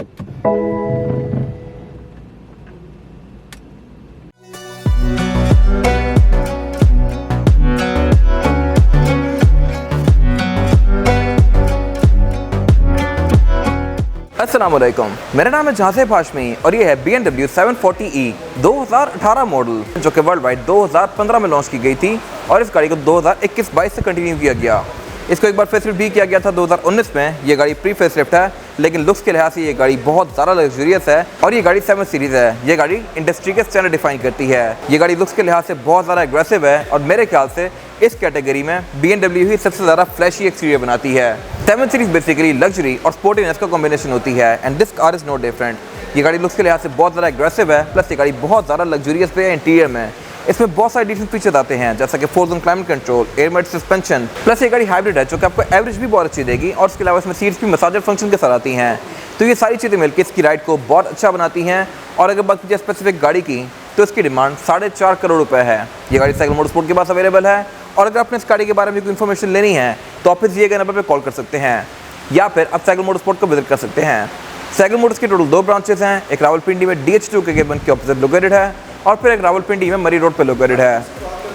अस्सलामुअलैकुम, मेरा नाम है जासेब हाशमी और ये है BMW 740e 2018 मॉडल, जो कि वर्ल्ड वाइड 2015 में लॉन्च की गई थी और इस गाड़ी को 2021-22 से कंटिन्यू किया गया। इसको एक बार फेसलिफ्ट भी किया गया था 2019 में। ये गाड़ी प्री फेसलिफ्ट है, लेकिन लुक्स के लिहाज से ये गाड़ी बहुत ज़्यादा लग्जरियस है और ये गाड़ी 7 सीरीज़ है। ये गाड़ी इंडस्ट्री के स्टैंडर्ड डिफाइन करती है। ये गाड़ी लुक्स के लिहाज से बहुत ज़्यादा एग्रेसिव है और मेरे ख्याल से इस कैटेगरी में BMW ही सबसे ज़्यादा फ्लैशी एक्सटीरियर बनाती है। 7 सीरीज़ बेसिकली लग्जरी और स्पोर्टीनेस का कॉम्बिनेशन होती है and this car is no different. ये गाड़ी लुक्स के लिहाज से बहुत ज़्यादा एग्रेसिव है, प्लस ये गाड़ी बहुत ज़्यादा लग्जरियस पे है इंटीरियर में। इसमें बहुत सारे डिफरेंट फीचर्स आते हैं, जैसा कि 4 जोन क्लाइमेट कंट्रोल, एयर मैट सस्पेंशन, प्लस ये गाड़ी हाइब्रिड है जो कि आपको एवरेज भी बहुत अच्छी देगी और उसके अलावा इसमें सीट्स भी मसाजर फंक्शन के साथ आती हैं। तो ये सारी चीज़ें मिलकर इसकी राइड को बहुत अच्छा बनाती हैं। और अगर बात की जाए स्पेसिफिक गाड़ी की, तो इसकी डिमांड 4.5 करोड़ रुपये है। ये गाड़ी साइकिल मोटरस्पोर्ट के पास अवेलेबल है और अगर आपने इस गाड़ी के बारे में कोई इन्फॉर्मेशन लेनी है तो आप इस दिए गए नंबर पर कॉल कर सकते हैं या फिर आप साइकिल मोटरस्पोर्ट को विजिट कर सकते हैं। साइकिल मोटर्स के टोटल 2 ब्रांचेस हैं, एक रावलपिंडी में DH2 के केबन के ऑपोजिट लोकेटेड है और फिर एक रावलपिंडी में मरी रोड पर लोकेटेड है।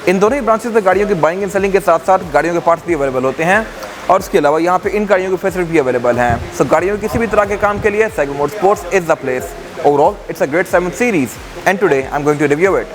इन दोनों ही ब्रांचेस में गाड़ियों की बाइंग एंड सेलिंग के साथ साथ गाड़ियों के पार्ट्स भी अवेलेबल होते हैं और उसके अलावा यहाँ पे इन गाड़ियों की फैसिलिटी भी अवेलेबल हैं। सो गाड़ियों की किसी भी तरह के काम के लिए cycle motorsports is the place. Overall it's a great 7 series and today I am going to review it.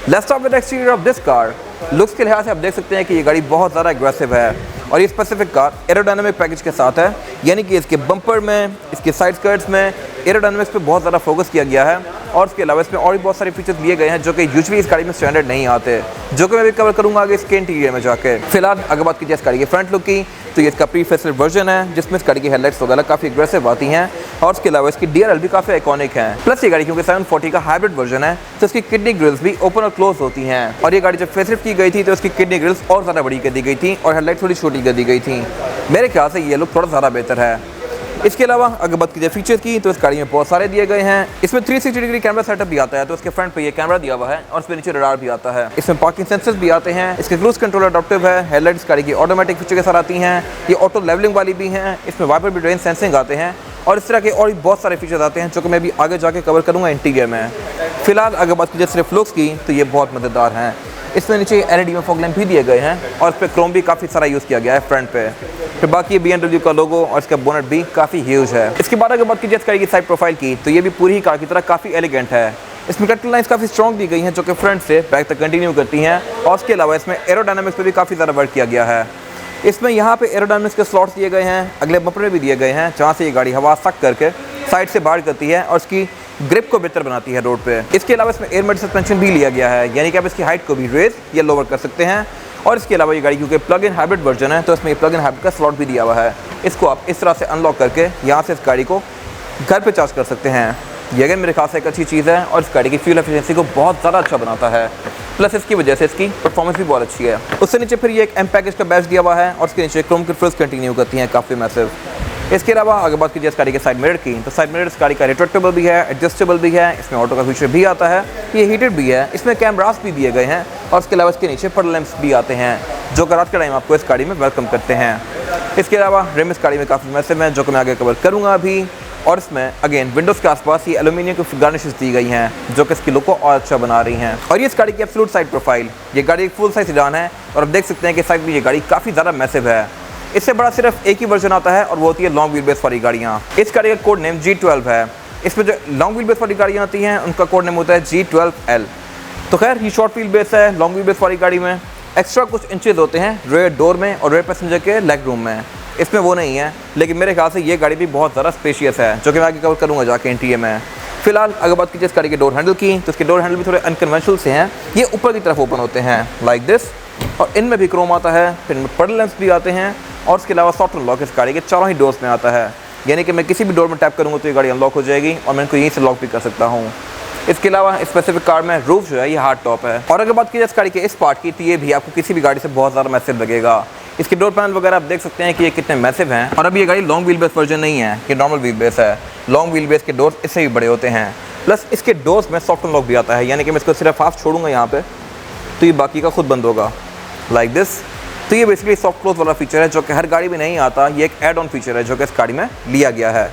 Let's talk with the exterior of this car. Looks के लिहाज से आप देख सकते हैं कि ये गाड़ी बहुत ज़्यादा एग्रेसिव है और ये स्पेसिफिक कार एरोडायनामिक पैकेज के साथ है, यानी कि इसके बम्पर में, इसके साइड स्कर्ट्स में एरोडायनामिक्स पे बहुत ज़्यादा फोकस किया गया है और उसके अलावा इसमें और भी बहुत सारे फीचर्स लिए गए हैं जो कि यूजुअली इस गाड़ी में स्टैंडर्ड नहीं आते, जो कि मैं भी कवर करूँगा आगे इसके इंटीरियर में जाके। फिलहाल अगर बात की जाए इस गाड़ी के फ्रंट लुक की, तो ये इसका प्री फेसलिफ्ट वर्जन है जिसमें इस गाड़ी की हेडलाइट्स वगैरह काफ़ी एग्रेसिव आती हैं और उसके अलावा इसकी DRL भी काफ़ी आइकॉनिक है। प्लस ये गाड़ी क्योंकि 740 का हाइब्रिड वर्जन है तो इसकी किडनी ग्रिल्स भी ओपन और क्लोज होती हैं और ये गाड़ी जब फेसलिफ्ट की गई थी तो इसकी किडनी ग्रिल्स और ज़्यादा बड़ी कर दी गई थी और हेडलाइट थोड़ी छोटी कर दी गई थी। मेरे ख्याल से ये लुक थोड़ा ज़्यादा बेहतर है। इसके अलावा अगर बात की जाए फीचर की, तो इस गाड़ी में बहुत सारे दिए गए हैं। इसमें 360 डिग्री कैमरा सेटअप भी आता है, तो इसके फ्रंट पे ये कैमरा दिया हुआ है और इसमें नीचे रडार भी आता है। इसमें पार्किंग सेंसर्स भी आते हैं। इसके क्रूज कंट्रोल अडॉप्टिव है। हेडलाइट्स गाड़ी की ऑटोमेटिक फीचर के साथ आती हैं। ये ऑटो लेवलिंग वाली भी हैं। इसमें वाइपर भी रेन सेंसिंग आते हैं और इस तरह के और भी बहुत सारे फीचर्स आते हैं जो कि मैं भी आगे जाके कवर करूँगा इंटीरियर में। फिलहाल अगर बात की जाए सिर्फ लुक्स की, तो ये बहुत मज़ेदार हैं। इसमें नीचे LED में फॉग लैंप भी दिए गए हैं और इस पर क्रोम भी काफ़ी सारा यूज़ किया गया है फ्रंट पे। फिर बाकी BMW का लोगो और इसका बोनट भी काफ़ी ह्यूज है। इसके बाद अगर बात की जाए की साइड प्रोफाइल की, तो ये भी पूरी ही कार की तरह काफ़ी एलिगेंट है। इसमें कट लाइन्स काफ़ी स्ट्रॉन्ग दी गई हैं जो कि फ्रंट से बैक तक कंटिन्यू करती हैं और उसके अलावा इसमें एरोडायनामिक्स पे भी काफ़ी ज़्यादा वर्क किया गया है। इसमें यहाँ पे एरोडायनामिक्स के स्लॉट्स दिए गए हैं, अगले बम्पर में भी दिए गए हैं जहाँ से ये गाड़ी हवा सक करके साइड से बाहर करती है और इसकी ग्रिप को बेहतर बनाती है रोड पे। इसके अलावा इसमें एयर मैट सस्पेंशन भी लिया गया है, यानी कि आप इसकी हाइट को भी रेज या लोअर कर सकते हैं। और इसके अलावा ये गाड़ी क्योंकि प्लग इन हाइब्रिड वर्जन है तो इसमें प्लग इन हाइब्रिड का स्लॉट भी दिया हुआ है। इसको आप इस तरह से अनलॉक करके यहाँ से इस गाड़ी को घर पे चार्ज कर सकते हैं। ये अगर मेरे ख्याल से एक अच्छी चीज़ है और इस गाड़ी की फ्यूल एफिशिएंसी को बहुत ज़्यादा अच्छा बनाता है। प्लस इसकी वजह से इसकी परफॉर्मेंस भी बहुत अच्छी है। उससे नीचे फिर ये एक M पैकेज का बैच दिया हुआ है और उसके नीचे क्रोम की फ्रिल्स कंटिन्यू करती हैं काफ़ी मैसिव। इसके अलावा अगर बात कीजिए इस गाड़ी के साइड मिरर की, तो साइड मिरर इस गाड़ी का रिट्रैक्टेबल भी है, एडजस्टेबल भी है। इसमें ऑटो का फीचर भी आता है, ये हीटेड भी है। इसमें कैमरास भी दिए गए हैं और उसके अलावा इसके नीचे फॉग लैंप्स भी आते हैं जो कि रात के टाइम आपको इस गाड़ी में वेलकम करते हैं। इसके अलावा रिम इस गाड़ी में काफ़ी मैसिव है जो कि मैं आगे कवर करूँगा अभी। और इसमें अगेन विंडोज़ के आसपास ये एल्यूमिनियम की गार्निशेस दी गई हैं जो कि इसकी लुक को और अच्छा बना रही हैं। और ये इस गाड़ी की एब्सोल्यूट साइड प्रोफाइल, ये गाड़ी एक फुल साइज सेडान है और आप देख सकते हैं कि साइड में ये गाड़ी काफ़ी ज़्यादा मैसिव है। इससे बड़ा सिर्फ एक ही वर्जन आता है और वो होती है लॉन्ग व्हील बेस वाली गाड़ियाँ। इस गाड़ी का कोड नेम G12 है। इसमें जो लॉन्ग व्हील बेस वाली गाड़ियाँ आती हैं उनका कोड नेम होता है G12L। तो खैर ये शॉर्ट व्हील बेस है। लॉन्ग व्हील बेस वाली गाड़ी में एक्स्ट्रा कुछ इंचेस होते हैं रेयर डोर में और रेयर पैसेंजर के लेग रूम में, इसमें वो नहीं है। लेकिन मेरे ख्याल से ये गाड़ी भी बहुत ज़्यादा स्पेशियस है जो कि मैं आगे कवर करूँगा जाके इंटीरियर में। फिलहाल अगर बात कीजिए इस गाड़ी के डोर हैंडल की, तो इसके डोर हैंडल भी थोड़े अनकन्वेंशनल से हैं। ये ऊपर की तरफ ओपन होते हैं लाइक दिस और इनमें भी क्रोम आता है, फिर इनमें पडल लैंप्स भी आते हैं और उसके अलावा सॉफ्ट अनलॉक इस गाड़ी के चारों ही डोर्स में आता है, यानी कि मैं किसी भी डोर में टैप करूँगा तो ये गाड़ी अनलॉक हो जाएगी और मैं इनको यहीं से लॉक भी कर सकता हूँ। इसके अलावा स्पेसिफिक कार में रूफ जो है ये हार्ड टॉप है। और अगर बात की जाए इस गाड़ी के इस पार्ट की, तो ये भी आपको किसी भी गाड़ी से बहुत ज़्यादा मैसिव लगेगा। इसके डोर पैनल वगैरह आप देख सकते हैं कि ये कितने मैसिव हैं। और अभी ये गाड़ी लॉन्ग व्हील बेस वर्जन नहीं है, ये नॉर्मल व्हील बेस है। लॉन्ग व्हील बेस के डोर्स इससे भी बड़े होते हैं। प्लस इसके डोर्स में सॉफ्ट अनलॉक भी आता है, यानी कि मैं इसको सिर्फ हाफ छोड़ूंगा यहाँ पे तो ये बाकी का खुद बंद होगा लाइक दिस। तो ये बेसिकली सॉफ्ट क्लोज वाला फीचर है जो कि हर गाड़ी में नहीं आता, ये एक एड ऑन फीचर है जो कि इस गाड़ी में लिया गया है।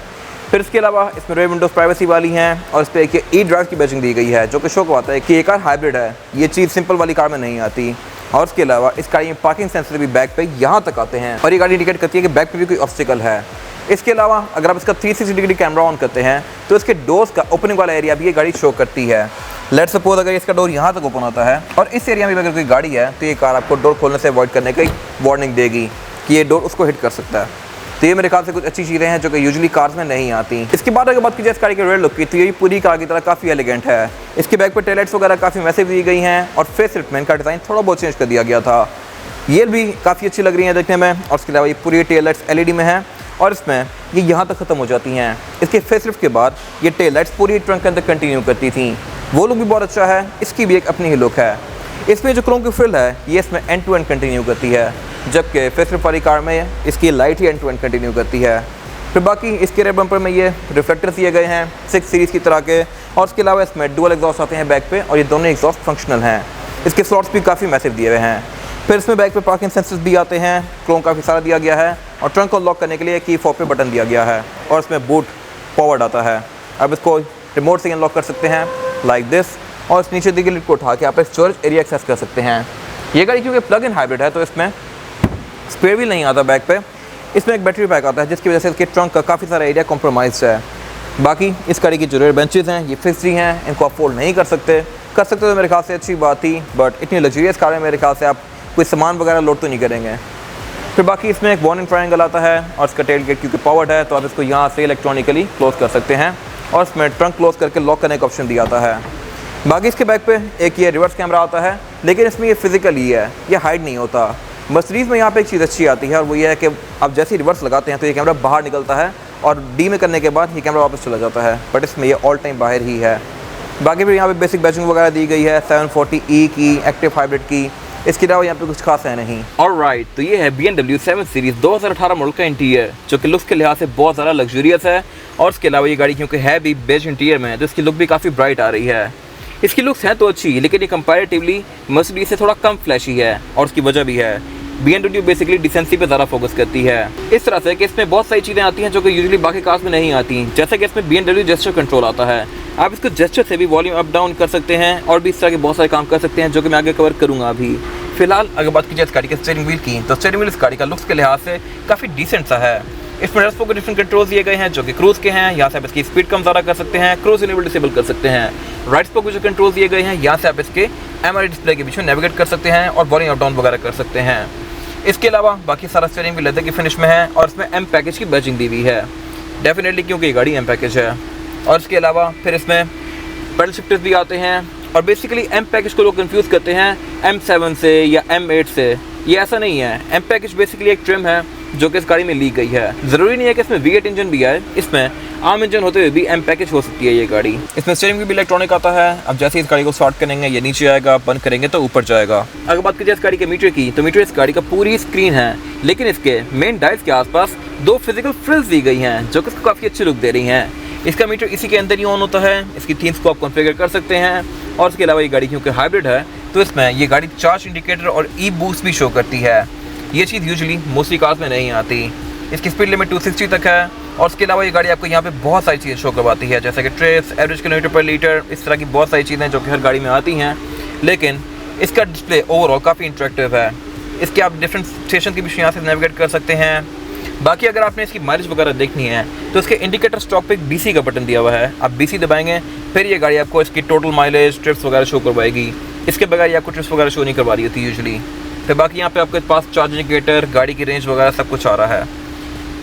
फिर इसके अलावा इसमें रेयर विंडोज़ प्राइवेसी वाली हैं और इस पर एक ई ड्राइव की बैजिंग दी गई है, जो कि शो करवाता है कि ये कार हाइब्रिड है। ये चीज़ सिंपल वाली कार में नहीं आती। और इसके अलावा इस गाड़ी में पार्किंग सेंसर भी बैक पे यहाँ तक आते हैं और ये गाड़ी इंडिकेट करती है कि बैक पे भी कोई ऑब्स्टिकल है। इसके अलावा अगर आप इसका 360 डिग्री कैमरा ऑन करते हैं तो इसके डोर्स का ओपनिंग वाला एरिया भी ये गाड़ी शो करती है। लेट्स सपोज अगर इसका डोर यहाँ तक ओपन होता है और इस एरिया में अगर कोई गाड़ी है तो ये कार आपको डोर खोलने से अवॉइड करने की वार्निंग देगी कि ये डोर उसको हिट कर सकता है। तो ये मेरे ख्याल से कुछ अच्छी चीज़ें हैं जो कि यूजुअली कार्स में नहीं आती। इसके बाद अगर बात की जाए इस गाड़ी के रेयर लुक की, तो ये पूरी कार की तरह काफ़ी एलिगेंट है। इसके बैक पर टेललाइट्स वगैरह काफ़ी मैसिव दी गई हैं और फेस लिफ्ट का डिज़ाइन थोड़ा बहुत चेंज कर दिया गया था। ये भी काफ़ी अच्छी लग रही है देखने में। और उसके अलावा ये पूरी टेललाइट्स LED में है और इसमें ये यहाँ तक ख़त्म हो जाती हैं। इसके फेस लिफ्ट के बाद ये टेललाइट्स पूरी ट्रंक के अंदर कंटिन्यू करती थी। वो लुक भी बहुत अच्छा है, इसकी भी एक अपनी ही लुक है। इसमें जो क्रोम की फ्रिल है ये इसमें एंड टू एंड कंटिन्यू करती है, जबकि फेस लिफ्ट वाली कार में इसकी लाइट ही एंड टू एंड कंटिन्यू करती है। फिर बाकी इसके रेयर बम्पर में ये रिफ्लेक्टर्स दिए गए हैं 6 सीरीज़ की तरह के और उसके अलावा इसमें डुअल एग्जॉस्ट आते हैं बैक पे और ये दोनों एग्जॉस्ट फंक्शनल हैं। इसके स्लॉट्स भी काफ़ी मैसिव दिए हुए हैं। फिर इसमें बैक पे पार्किंग सेंसर्स भी आते हैं, क्रोम काफ़ी सारा दिया गया है और ट्रंक को लॉक करने के लिए की फोब पे बटन दिया गया है और इसमें बूट फॉरवर्ड आता है। अब इसको रिमोट से अनलॉक कर सकते हैं लाइक दिस और इस नीचे दी गई लिड को उठा के आप स्टोरेज एरिया एक्सेस कर सकते हैं। ये गाड़ी क्योंकि प्लग इन हाइब्रिड है तो इसमें स्पेयर व्हील नहीं आता बैक पे, इसमें एक बैटरी पैक आता है जिसकी वजह से इसके ट्रंक का काफ़ी सारा एरिया कॉम्प्रोमाइज है। बाकी इस गाड़ी की जो रेयर बेंचेस हैं ये फिक्स्ड ही हैं, इनको आप फोल्ड नहीं कर सकते तो मेरे ख्याल से अच्छी बात थी, बट इतनी लग्जरियस कार में मेरे ख्याल से आप कोई सामान वगैरह लोड तो नहीं करेंगे। फिर बाकी इसमें एक वार्निंग ट्रायंगल आता है और इसका टेल गेट क्योंकि पावर्ड है तो आप इसको यहाँ से इलेक्ट्रॉनिकली क्लोज कर सकते हैं और इसमें ट्रंक क्लोज करके लॉक करने का ऑप्शन दिया आता है। बाकी इसके बैक पे एक ये रिवर्स कैमरा आता है, लेकिन इसमें ये फिजिकल ही है, ये हाइड नहीं होता। मर्सिडीज़ में यहाँ पे एक चीज़ अच्छी आती है और वो ये है कि आप जैसे ही रिवर्स लगाते हैं तो ये कैमरा बाहर निकलता है और डी में करने के बाद ये कैमरा वापस चला जाता है, बट इसमें ये ऑल टाइम बाहर ही है। बाकी फिर यहाँ पे बेसिक बैजिंग वगैरह दी गई है 740E की, एक्टिव हाइब्रिड की। इसके अलावा यहाँ पे कुछ खास है नहीं। ऑलराइट, तो ये है BMW 7 सीरीज़ 2018 मॉडल का इंटीरियर, जो कि लुक्स के लिहाज से बहुत ज़्यादा लग्जरियस है और इसके अलावा ये गाड़ी क्योंकि है भी बेज इंटीरियर में तो इसकी लुक भी काफ़ी ब्राइट आ रही है। इसकी लुक्स हैं तो अच्छी, लेकिन ये कंपैरेटिवली मर्सिडीज से थोड़ा कम फ्लैशी है और उसकी वजह भी है BMW बेसिकली डिसेंसी पे ज़्यादा फोकस करती है। इस तरह से कि इसमें बहुत सारी चीज़ें आती हैं जो कि यूजुअली बाकी कार्स में नहीं आती, जैसे कि इसमें BMW जेस्चर कंट्रोल आता है। आप इसको जेस्चर से भी वॉल्यूम अप डाउन कर सकते हैं और भी इस तरह के बहुत सारे काम कर सकते हैं जो कि मैं आगे कवर करूँगा अभी। फिलहाल अगर बात की जाए इस गाड़ी के स्टीयरिंग व्हील की, तो स्टीयरिंग व्हील इस गाड़ी का लुक्स के लिहाज से काफ़ी डिसेंट सा है। इसमें रेस्पो के डिफरेंट कंट्रोल्स दिए गए हैं जो कि क्रूज़ के हैं, यहाँ से आप इसकी स्पीड कम ज़्यादा कर सकते हैं, क्रूज़ इनेबल डिसेबल कर सकते हैं। राइट स्पोक के जो कंट्रोल्स दिए गए हैं यहाँ से आप इसके MRI डिस्प्ले के बीच में नेविगेट कर सकते हैं और वॉल्यूम अप डाउन वगैरह कर सकते हैं। इसके अलावा बाकी सारा स्टीयरिंग व्हील लेदर की फिनिश में है और इसमें M पैकेज की बैजिंग दी हुई है, डेफिनेटली क्योंकि ये गाड़ी M पैकेज है। और इसके अलावा फिर इसमें पेडल शिफ्टर्स भी आते हैं और बेसिकली M पैकेज को लोग कंफ्यूज करते हैं M7 से या M8 से, ये ऐसा नहीं है। M पैकेज बेसिकली एक ट्रिम है जो कि इस गाड़ी में ली गई है। ज़रूरी नहीं है कि इसमें V8 इंजन भी आए, इसमें आम इंजन होते हुए भी M पैकेज हो सकती है ये गाड़ी। इसमें स्टीयरिंग भी इलेक्ट्रॉनिक आता है। अब जैसे इस गाड़ी को स्टार्ट करेंगे ये नीचे आएगा, बंद करेंगे तो ऊपर जाएगा। अगर बात की जाए इस गाड़ी के मीटर की, तो मीटर इस गाड़ी का पूरी स्क्रीन है, लेकिन इसके मेन डायल्स के आसपास 2 फिजिकल फ्रिल्स दी गई हैं जो कि इसको काफ़ी अच्छी लुक दे रही हैं। इसका मीटर इसी के अंदर ही ऑन होता है, इसकी थीम्स को आप कॉन्फ़िगर कर सकते हैं। और इसके अलावा ये गाड़ी क्योंकि हाइब्रिड है तो इसमें ये गाड़ी चार्ज इंडिकेटर और ई बूस्ट भी शो करती है। ये चीज़ यूजुअली मोस्टली कार्स में नहीं आती। इसकी स्पीड लिमिट 260 तक है और इसके अलावा ये गाड़ी आपको यहाँ पे बहुत सारी चीज़ें शो करवाती है, जैसे कि ट्रेस, एवरेज किलोमीटर पर लीटर, इस तरह की बहुत सारी चीज़ें जो कि हर गाड़ी में आती हैं। लेकिन इसका डिस्प्ले ओवरऑल काफ़ी इंटरेक्टिव है। इसके आप डिफरेंट स्टेशन के बीच यहाँ से नेविगेट कर सकते हैं। बाकी अगर आपने इसकी माइलेज वगैरह देखनी है तो इसके इंडिकेटर स्टॉप पे BC का बटन दिया हुआ है, आप BC दबाएंगे फिर ये गाड़ी आपको इसकी टोटल माइलेज, ट्रिप्स वगैरह शो करवाएगी। इसके बगैर आपको ट्रिप्स वगैरह शो नहीं करवा रही होती यूजुअली। फिर बाकी यहाँ पे आपके पास चार्ज इंडिकेटर, गाड़ी की रेंज वगैरह सब कुछ आ रहा है।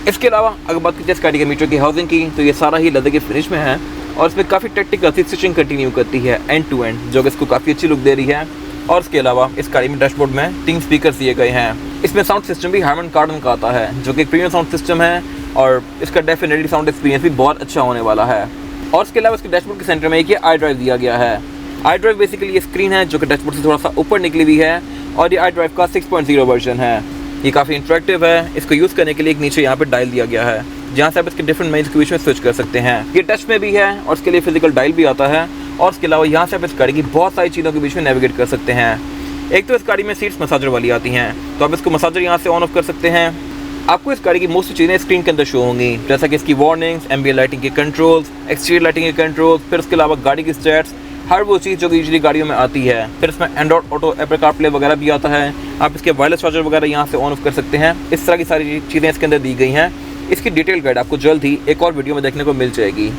इसके अलावा अगर बात की जाए इस गाड़ी के मीटर की हाउसिंग की, तो ये सारा ही लेदर के फिनिश में है और इसमें काफ़ी टेक्निकल स्टिचिंग कंटिन्यू करती है एंड टू एंड, जो कि इसको काफ़ी अच्छी लुक दे रही है। और इसके अलावा इस गाड़ी में डैशबोर्ड में 3 स्पीकर्स दिए गए हैं। इसमें साउंड सिस्टम भी हार्मन कार्डन का आता है जो कि एक प्रीमियम साउंड सिस्टम है और इसका डेफिनेटली साउंड एक्सपीरियंस भी बहुत अच्छा होने वाला है। और इसके अलावा इसके डैशबोर्ड के सेंटर में एक iDrive दिया गया है। iDrive बेसिकली ये स्क्रीन है जो कि डैशबोर्ड से थोड़ा सा ऊपर निकली हुई है और ये iDrive का 6.0 वर्जन है। ये काफ़ी इंटरेक्टिव है। इसको यूज़ करने के लिए एक नीचे यहाँ पे डायल दिया गया है जहाँ से आप इसके डिफरेंट मेन्यूज के बीच में स्विच कर सकते हैं। ये टच में भी है और इसके लिए फिजिकल डायल भी आता है और इसके अलावा यहाँ से आप इस गाड़ी की बहुत सारी चीज़ों के बीच में नेविगेट कर सकते हैं। एक तो इस गाड़ी में सीट्स मसाजर वाली आती हैं, तो आप इसको मसाजर यहाँ से ऑन ऑफ कर सकते हैं। आपको इस गाड़ी की मोस्ट चीज़ें स्क्रीन के अंदर शो होंगी, जैसा कि इसकी वार्निंग्स, एम्बिएंट लाइटिंग के कंट्रोल्स, एक्सटीरियर लाइटिंग के कंट्रोल्स, फिर उसके अलावा गाड़ी की स्टैट्स, हर वो चीज़ जो कि यूजुअली गाड़ियों में आती है। फिर इसमें एंड्रॉइड ऑटो, एप्पल कारप्ले वगैरह भी आता है। आप इसके वायरलेस चार्जर वगैरह यहाँ से ऑन ऑफ कर सकते हैं। इस तरह की सारी चीज़ें इसके अंदर दी गई हैं। इसकी डिटेल गाइड आपको जल्द ही एक और वीडियो में देखने को मिल जाएगी।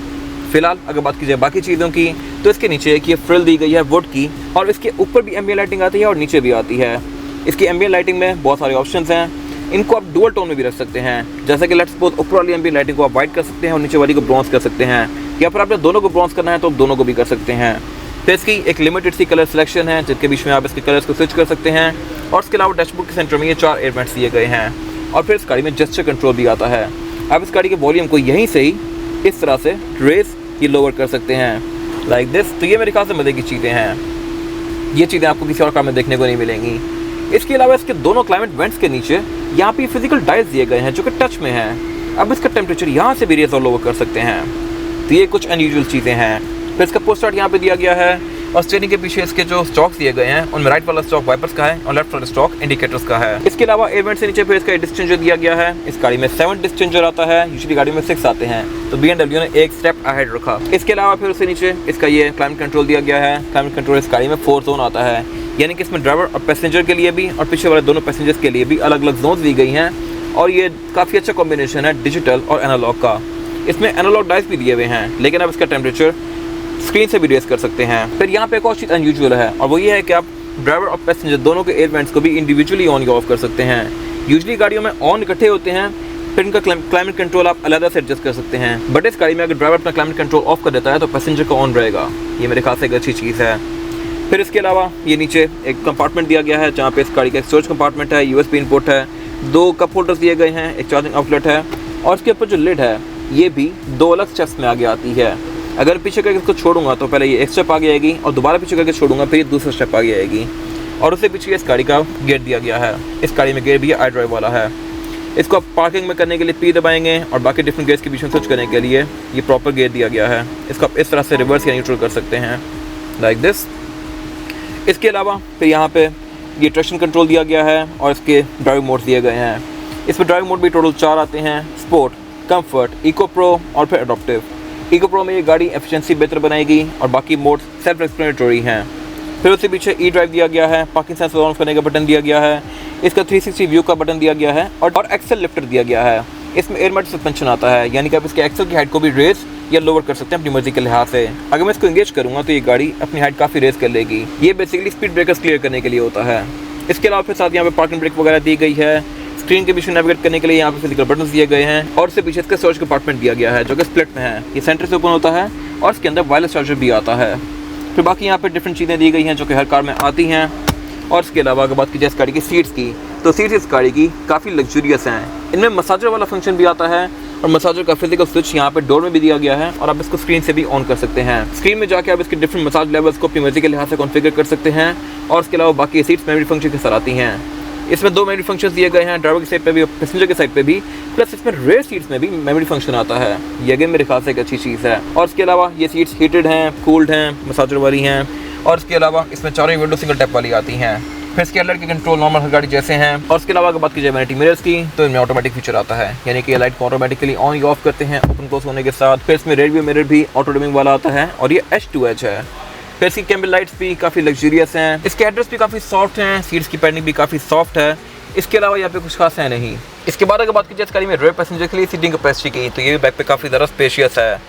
फिलहाल अगर बात कीजिए बाकी चीज़ों की, तो इसके नीचे एक ये फ्रिल दी गई है वुड की, और इसके ऊपर भी एम्बिएंट लाइटिंग आती है और नीचे भी आती है। इसकी एम्बिएंट लाइटिंग में बहुत सारे ऑप्शंस हैं। इनको आप डुअल टोन में भी रख सकते हैं, जैसे कि लेट्स सपोज ऊपर वाली एम्बिएंट लाइटिंग को आप वाइट कर सकते हैं और नीचे वाली को ब्रॉन्ज कर सकते हैं, या फिर आपने दोनों को ब्रॉन्ज करना है तो दोनों को भी कर सकते हैं। तो इसकी एक लिमिटेड सी कलर सिलेक्शन है, जिनके बीच में आप इसके कलर्स को स्विच कर सकते हैं। और इसके अलावा डैशबोर्ड के सेंटर में ये 4 एयर वेंट्स दिए गए हैं, और फिर इस गाड़ी में जेस्चर कंट्रोल भी आता है। आप इस गाड़ी के वॉल्यूम को यहीं से ही इस तरह से रेस ये लोअर कर सकते हैं, लाइक दिस। तो ये मेरे ख्याल से मज़े की चीज़ें हैं। ये चीज़ें आपको किसी और कार में देखने को नहीं मिलेंगी। इसके अलावा इसके दोनों क्लाइमेट वेंट्स के नीचे यहाँ पे फिजिकल डायल्स दिए गए हैं जो कि टच में हैं। अब इसका टेम्परेचर यहाँ से भी रेज और लोअर कर सकते हैं। तो ये कुछ अनयूजुअल चीज़ें हैं। फिर इसका पोस्ट स्टार्ट यहाँ पे दिया गया है, और स्टीयरिंग के पीछे इसके जो स्टॉक्स दिए गए हैं उनमें राइट वाला स्टॉक वाइपर्स का है और लेफ्ट वाला स्टॉक इंडिकेटर्स का है। इसके अलावा एयर वेंट से नीचे फिर इसका डिस्क चेंजर दिया गया है। इस गाड़ी में 7 डिस्क चेंजर आता है, यूजुअली गाड़ी में 6 आते हैं, तो BMW ने एक स्टेप अहेड रखा। इसके अलावा फिर उससे नीचे इसका ये क्लाइमेट कंट्रोल दिया गया है। क्लाइमेट कंट्रोल इस गाड़ी में 4 जोन आता है, यानी कि इसमें ड्राइवर और पैसेंजर के लिए भी और पीछे वाले दोनों पैसेंजर्स के लिए भी अलग अलग जोन दी गई हैं। और ये काफ़ी अच्छा कॉम्बिनेशन है डिजिटल और एनालॉग का। इसमें एनालॉग डाइस भी दिए हुए हैं, लेकिन आप इसका टेम्परेचर स्क्रीन से भी रेस कर सकते हैं। फिर यहाँ पे एक और चीज़ अनयूजुअल है, और वो ये है कि आप ड्राइवर और पैसेंजर दोनों के एयर वेंट्स को भी इंडिविजुअली ऑन या ऑफ कर सकते हैं। यूजुअली गाड़ियों में ऑन इकट्ठे होते हैं, फिर इनका क्लाइमेट कंट्रोल आप अलग से एडजस्ट कर सकते हैं। बट इस गाड़ी में अगर ड्राइवर अपना क्लाइमेट कंट्रोल ऑफ कर देता है तो पैसेंजर का ऑन रहेगा। ये मेरे ख्याल से एक अच्छी चीज़ है। फिर इसके अलावा ये नीचे एक कंपार्टमेंट दिया गया है, जहाँ पे इस गाड़ी का एक स्टोरेज कंपार्टमेंट है, USB इनपुट है, 2 कप होल्डर्स दिए गए हैं, एक चार्जिंग आउटलेट है, और इसके ऊपर जो लिड है ये भी 2 अलग स्टेप्स में आगे आती है। अगर पीछे करके इसको छोड़ूंगा तो पहले ये एक स्टेप आगे आएगी, और दोबारा पीछे करके छोड़ूंगा फिर ये दूसरा स्टेप आगे आएगी। और उससे पीछे इस गाड़ी का गेट दिया गया है। इस गाड़ी में गेट भी आई ड्राइव वाला है। इसको आप पार्किंग में करने के लिए P दबाएंगे, और बाकी डिफरेंट गेट्स के बीच में स्विच करने के लिए ये प्रॉपर गेट दिया गया है। इसको आप इस तरह से रिवर्स या न्यूट्रल कर सकते हैं, लाइक दिस। इसके अलावा फिर यहाँ पे ये ट्रैक्शन कंट्रोल दिया गया है, और इसके ड्राइव मोड दिए गए हैं। इसमें ड्राइव मोड भी टोटल 4 आते हैं, स्पोर्ट, कंफर्ट, इको प्रो और फिर एडॉप्टिव। इको प्रो में ये गाड़ी एफिशिएंसी बेहतर बनाएगी, और बाकी मोड सेल्फ एक्सप्लेनेटरी हैं। फिर उसके पीछे ई ड्राइव दिया गया है, पार्किंग सेंसर ऑन करने का बटन दिया गया है, इसका 360 व्यू का बटन दिया गया है, और एक्सेल लिफ्टर दिया गया है। इसमें एयर मैट सस्पेंशन आता है, यानी कि आप इसके एक्सेल की हाइट को भी रेस या लोअर कर सकते हैं अपनी मर्जी के लिहाज से। अगर मैं इसको एंगेज करूँगा तो ये गाड़ी अपनी हाइट काफ़ी रेस कर लेगी। ये बेसिकली स्पीड ब्रेकर्स क्लियर करने के लिए होता है। इसके अलावा फिर साथ यहाँ पे पार्किंग ब्रेक वगैरह दी गई है। स्क्रीन के बीच में नेविगेट करने के लिए यहाँ पे फिजिकल बटन दिए गए हैं, और उससे पीछे इसका स्टोरेज कंपार्टमेंट दिया गया है जो कि स्प्लिट में है। ये सेंटर से ओपन होता है, और इसके अंदर वायरलेस चार्जर भी आता है। फिर बाकी यहाँ पे डिफरेंट चीज़ें दी गई हैं जो कि हर कार में आती हैं। और इसके अलावा अगर बात की जाए इस गाड़ी की सीट्स की, तो सीट्स इस गाड़ी की काफ़ी लग्जूरियस हैं। इनमें मसाजर वाला फंक्शन भी आता है, और मसाजर का फिजिकल स्विच यहाँ पे डोर में भी दिया गया है, और आप इसको स्क्रीन से भी ऑन कर सकते हैं। स्क्रीन में जाके आप इसके डिफरेंट मसाज लेवल्स को अपनी मर्जी के लिहाज से कॉन्फ़िगर कर सकते हैं। और इसके अलावा बाकी सीट्स मेमोरी फंक्शन के साथ आती हैं। इसमें 2 मेमोरी फंक्शंस दिए गए हैं, ड्राइवर की साइड पे भी और पैसेंजर की साइड पे भी, प्लस इसमें रेयर सीट्स में भी मेमोरी फंक्शन आता है। ये अगेन मेरे ख्याल से एक अच्छी चीज़ है। और इसके अलावा ये सीट्स हीटेड हैं, कूल्ड हैं, मसाजर वाली हैं, और इसके अलावा इसमें चारों विंडो सिंगल टैप वाली आती हैं। फिर इसके हेडलाइट के कंट्रोल नॉर्मल हर गाड़ी जैसे हैं। और इसके अलावा अगर बात की जाए वैनिटी मिरर्स की, तो इनमें ऑटोमेटिक फीचर आता है, यानी कि ये लाइट को ऑटोमेटिकली ऑन या ऑफ करते हैं ओपन क्लोज होने के साथ। फिर इसमें रेयर व्यू मिरर भी ऑटो डिमिंग वाला आता है, और ये H2H है। फिर इसकी कैमरे लाइट्स भी काफ़ी लग्जूरियस हैं। इसके एड्रेस भी काफ़ी सॉफ्ट हैं, सीट्स की पैडिंग भी काफ़ी सॉफ्ट है। इसके अलावा यहाँ पे कुछ खास है नहीं। इसके बाद अगर बात की जाए इस गाड़ी में रेयर पैसेंजर के लिए सीटिंग कैपेसिटी की, तो ये भी बैक पे काफ़ी ज़्यादा स्पेशियस है।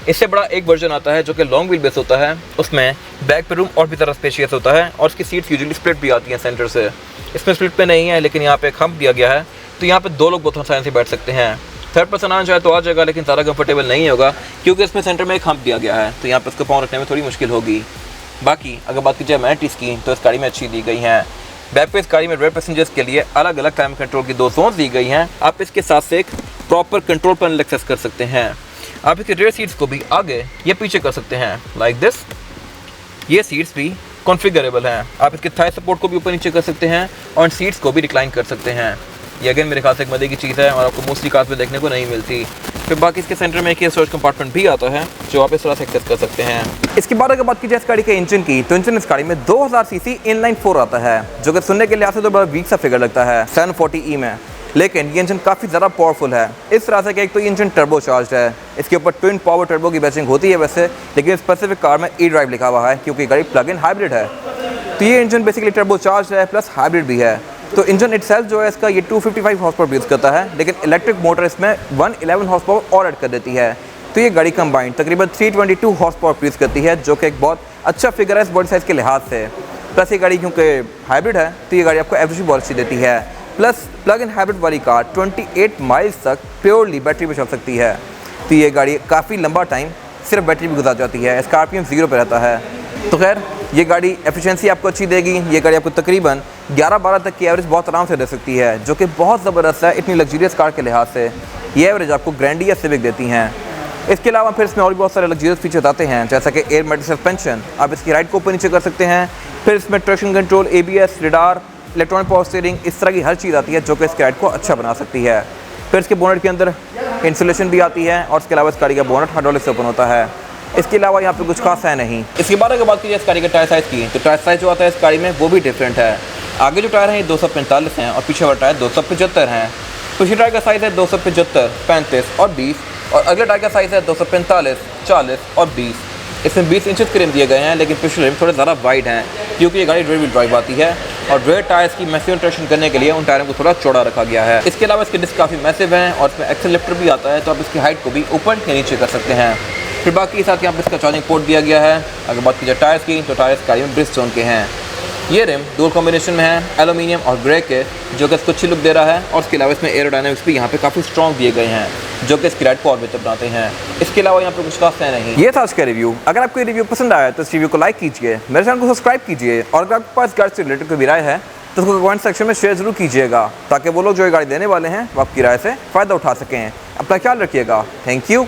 इससे बड़ा एक वर्जन आता है जो कि लॉन्ग व्हील बेस होता है, उसमें बैक पे रूम और भी ज़्यादा स्पेशियस होता है, और इसकी सीट्स यूजुअली स्प्लिट भी आती हैं सेंटर से। इसमें स्प्लिट पे नहीं है, लेकिन यहाँ पे एक हम्प दिया गया है, तो यहाँ पे 2 लोग बहुत आसानी से बैठ सकते हैं। थर्ड पर्सन आना चाहे तो आ जाएगा, लेकिन ज़्यादा कंफर्टेबल नहीं होगा, क्योंकि इसमें सेंटर में एक हम्प दिया गया है, तो यहाँ पे इसको पाँव रखने में थोड़ी मुश्किल होगी। बाकी अगर बात की जाए एमेनिटीज़ की, तो इस गाड़ी में अच्छी दी गई हैं। बैक पे इस गाड़ी में रेयर पैसेंजर्स के लिए अलग अलग क्लाइमेट कंट्रोल की 2 जोन दी गई हैं। आप इसके साथ से एक प्रॉपर कंट्रोल पैनल एक्सेस कर सकते हैं। आप इसके रेयर सीट्स को भी आगे या पीछे कर सकते हैं, लाइक दिस। ये सीट्स भी कॉन्फ़िगरेबल हैं। आप इसके थाई सपोर्ट को भी ऊपर नीचे कर सकते हैं, और सीट्स को भी रिक्लाइन कर सकते हैं। ये अगेन मेरे ख्याल से एक मजे की चीज़ है, और आपको मोस्टली कार्स में देखने को नहीं मिलती। फिर बाकी इसके सेंटर में एक स्टोरेज कंपार्टमेंट भी आता है, जो आप इस तरह से एक्सेस कर सकते हैं। इसके बाद अगर बात की जाए इस गाड़ी के इंजन की, तो इंजन इस गाड़ी में 2000 सीसी इनलाइन 4 आता है, जो कि सुनने के लिहाज से तो बड़ा वीक सा फिगर लगता है 740E में। लेकिन ये इंजन काफ़ी ज़्यादा पावरफुल है। इस तरह से कि एक तो ये इंजन टर्बो चार्ज है, इसके ऊपर ट्विन पावर टर्बो की बैचिंग होती है वैसे, लेकिन स्पेसिफिक कार में ई ड्राइव लिखा हुआ है क्योंकि गाड़ी प्लग इन हाइब्रिड है। तो ये इंजन बेसिकली टर्बो चार्ज है प्लस हाइब्रिड भी है। तो इंजन इटसेल्फ जो है इसका ये 255 हॉर्स पावर प्रोड्यूस करता है, लेकिन इलेक्ट्रिक मोटर इसमें 111 हॉर्स पावर और ऐड कर देती है। तो ये गाड़ी कंबाइंड तकरीबन 322 हॉर्स पावर प्रोड्यूस करती है, जो कि एक बहुत अच्छा फिगर है इस बॉडी साइज़ के लिहाज से। प्लस ये गाड़ी क्योंकि हाइब्रिड है तो ये गाड़ी आपको एवरेज भी बहुत अच्छी देती है। प्लस प्लग इन हाइब्रिड वाली कार 28 माइल्स तक प्योरली बैटरी पे चल सकती है। तो ये गाड़ी काफ़ी लंबा टाइम सिर्फ बैटरी भी गुजार जाती है। इसका RPM 0 पे रहता है। तो खैर ये गाड़ी एफिशिएंसी आपको अच्छी देगी। ये गाड़ी आपको तकरीबन 11-12 तक की एवरेज बहुत आराम से दे सकती है, जो कि बहुत ज़बरदस्त है इतनी लग्जरियस कार के लिहाज से। ये एवरेज आपको ग्रैंडी या सिविक देती हैं। इसके अलावा फिर इसमें और भी बहुत सारे लग्जरियस फीचर्स आते हैं, जैसा कि एयर मैटिक सस्पेंशन, आप इसकी राइड को ऊपर नीचे कर सकते हैं। फिर इसमें traction control, ABS, radar, electronic power steering, इस तरह की हर चीज़ आती है जो कि इसकी राइड को अच्छा बना सकती है। फिर इसके बोनट के अंदर इंसुलेशन भी आती है और इसके अलावा इस गाड़ी का बोनट हाइड्रोलिक से ओपन होता है। इसके अलावा यहाँ पे कुछ खास है नहीं। इसके बाद अगर बात कीजिए इस गाड़ी के टायर साइज़ की, तो टायर साइज़ जो आता है इस गाड़ी में वो भी डिफरेंट है। आगे जो टायर हैं ये 245 हैं और पीछे वाला टायर 275 हैं। पिछले टायर का साइज़ है 275, 35 और 20, और अगले टायर का साइज़ है 245, 40 और 20। इसमें 20 इंचेस के रिम दिए गए हैं, लेकिन पिछले रिम थोड़े ज़्यादा वाइड हैं क्योंकि ये गाड़ी रियर व्हील ड्राइव आती है और रेयर टायर्स की मैसिव ट्रैक्शन करने के लिए उन टायरों को थोड़ा चौड़ा रखा गया है। इसके अलावा इसके डिस्क काफ़ी मैसिव हैं और इसमें एक्सेल लिफ्टर भी आता है, तो आप इसकी हाइट को भी ऊपर या नीचे कर सकते हैं। फिर बाकी साथ यहाँ पर इसका चार्जिंग पोर्ट दिया गया है। अगर बात की जाए टायर्स की, तो टायर्स गाड़ी में ब्रिजस्टोन के हैं। ये रिम डुअल कॉम्बिनेशन में है, एल्यूमिनियम और ग्रे के, जो कि इसको अच्छी लुक दे रहा है। और इसके अलावा इसमें एरोडायनामिक्स भी यहाँ पे काफ़ी स्ट्रॉन्ग दिए गए हैं, जो कि इसकी राइड को और बेहतर बनाते हैं। इसके अलावा यहाँ पे कुछ खास है नहीं। ये था आज का रिव्यू। अगर आपको ये रिव्यू पसंद आया तो इस रिव्यू को लाइक कीजिए, मेरे चैनल को सब्सक्राइब कीजिए, और अगर आपके पास गाड़ी से रिलेटेड कोई भी राय है तो उसको कमेंट सेक्शन में शेयर जरूर कीजिएगा, ताकि वो लोग जो ये गाड़ी देने वाले हैं वो आपकी राय से फ़ायदा उठा सकें। अपना ख्याल रखिएगा। Thank you.